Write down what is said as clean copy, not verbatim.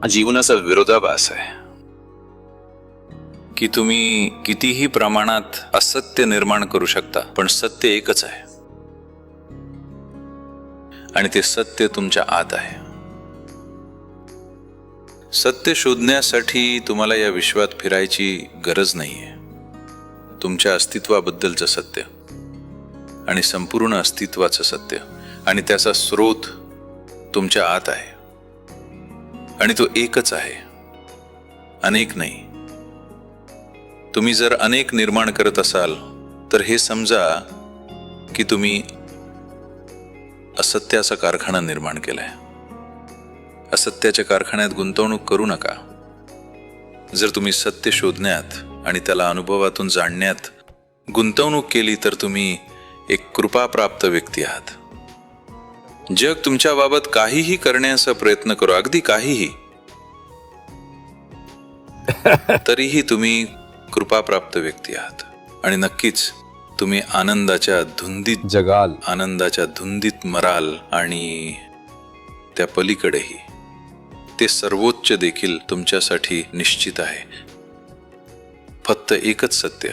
हा जीवनाचा विरोधाभास आहे की तुम्ही कितीही प्रमाणात असत्य निर्माण करू शकता, पण सत्य एकच आहे आणि ते सत्य तुमच्या आत आहे. सत्य शोधण्यासाठी तुम्हाला या विश्वात फिरायची गरज नाहीये. तुमच्या अस्तित्वाबद्दलचं सत्य आणि संपूर्ण अस्तित्वाचं सत्य आणि त्याचा स्रोत तुमच्या आत आहे आणि तो एकच आहे, अनेक नाही. तुम्ही जर अनेक निर्माण करत असाल तर हे समजा की तुम्ही असत्याचा कारखाना निर्माण केलाय. असत्याच्या कारखान्यात गुंतवणूक करू नका. जर तुम्ही सत्य शोधण्यात आणि त्याला अनुभवातून जाणण्यात गुंतवणूक केली तर तुम्ही एक कृपाप्राप्त व्यक्ती आहात. जग तुमच्याबाबत काहीही करण्याचा प्रयत्न करो, अगदी काहीही, तरीही तुम्ही कृपाप्राप्त व्यक्ती आहात आणि नक्कीच तुम्ही आनंदाच्या धुंदीत मराल आणि त्या पलीकडेही ते सर्वोच्च देखील तुमच्यासाठी निश्चित आहे. फक्त एकच सत्य